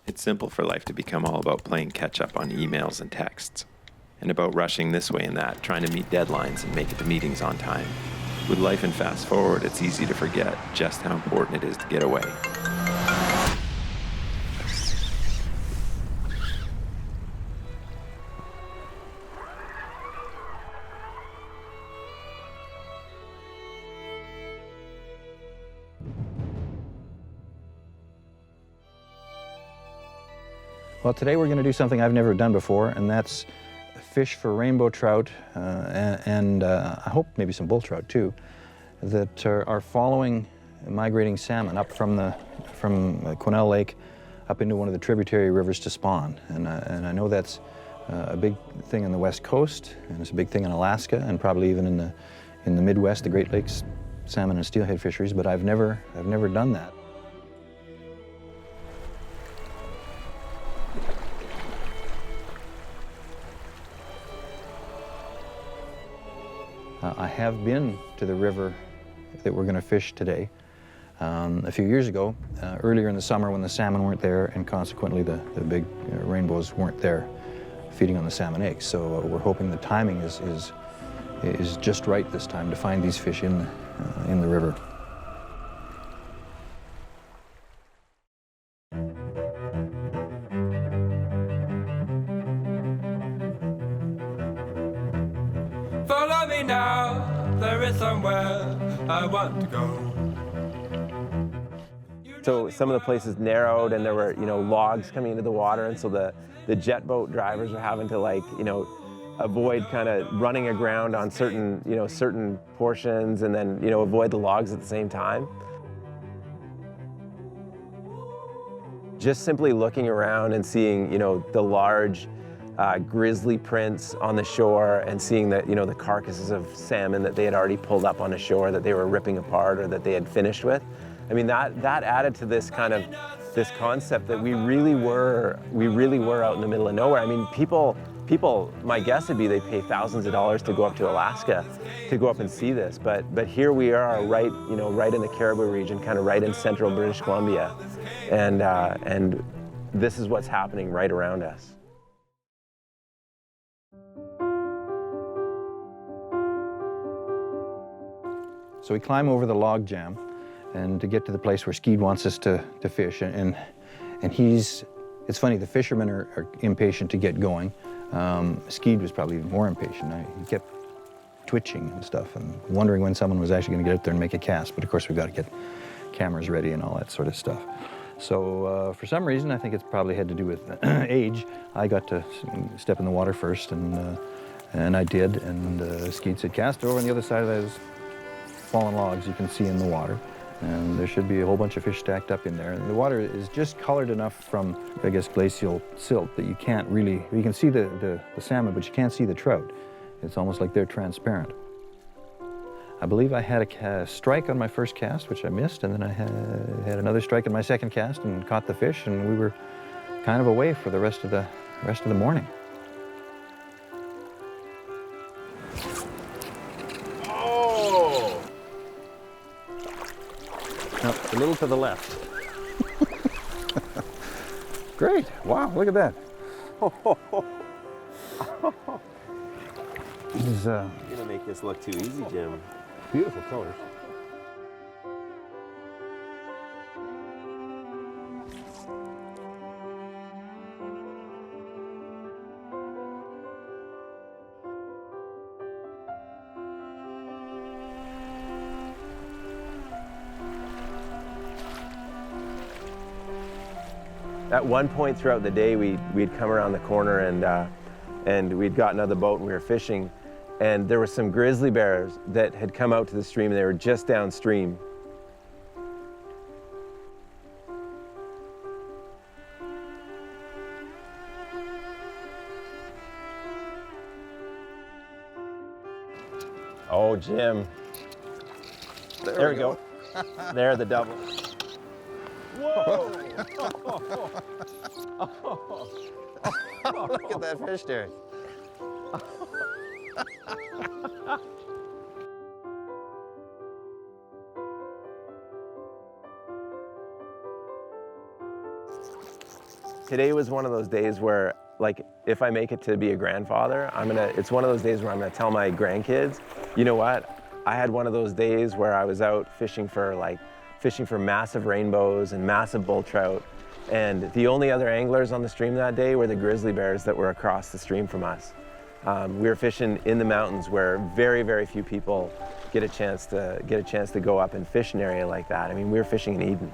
It's simple for life to become all about playing catch-up on emails and texts, and about rushing this way and that, trying to meet deadlines and make it to meetings on time. With life and fast forward, it's easy to forget just how important it is to get away. Well, today we're going to do something I've never done before, and that's fish for rainbow trout and I hope maybe some bull trout too, that are following migrating salmon up from Quesnel Lake up into one of the tributary rivers to spawn. And I know that's a big thing on the West Coast, and it's a big thing in Alaska, and probably even in the Midwest, the Great Lakes salmon and steelhead fisheries. But I've never done that. I have been to the river that we're going to fish today a few years ago, earlier in the summer when the salmon weren't there, and consequently the big rainbows weren't there feeding on the salmon eggs. So we're hoping the timing is just right this time to find these fish in the river. Follow me now, there is somewhere I want to go. So some of the places narrowed, and there were, logs coming into the water, and so the jet boat drivers were having to avoid kind of running aground on certain portions, and then, avoid the logs at the same time. Just simply looking around and seeing, the large grizzly prints on the shore, and seeing that, the carcasses of salmon that they had already pulled up on the shore that they were ripping apart or that they had finished with. I mean, that added to this concept that we really were out in the middle of nowhere. I mean, people, my guess would be they pay thousands of dollars to go up to Alaska to go up and see this, but here we are right in the Caribou region, kind of right in central British Columbia, and this is what's happening right around us. So we climb over the log jam and to get to the place where Skeed wants us to fish, and it's funny, the fishermen are impatient to get going. Skeed was probably even more impatient. He kept twitching and stuff and wondering when someone was actually going to get up there and make a cast, but of course we've got to get cameras ready and all that sort of stuff. So for some reason, I think it's probably had to do with age, I got to step in the water first, and I did, and Skeed said, cast over on the other side of those fallen logs you can see in the water, and there should be a whole bunch of fish stacked up in there. And the water is just colored enough from, I guess, glacial silt that you can see the salmon, but you can't see the trout. It's almost like they're transparent. I believe I had a strike on my first cast, which I missed, and then I had another strike on my second cast and caught the fish, and we were kind of away for the rest of the morning. No, a little to the left. Great. Wow, look at that. This is, You're gonna make this look too easy, Jim. Beautiful colors. At one point throughout the day, we'd come around the corner and we'd gotten out of the boat and we were fishing, and there were some grizzly bears that had come out to the stream, and they were just downstream. Oh, Jim. There we go. There, the double. Whoa! Look at that fish there. Today was one of those days where, like, if I make it to be a grandfather, it's one of those days where I'm gonna tell my grandkids, you know what? I had one of those days where I was out fishing for massive rainbows and massive bull trout. And the only other anglers on the stream that day were the grizzly bears that were across the stream from us. We were fishing in the mountains where very, very few people get a chance to go up and fish an area like that. I mean, we were fishing in Eden.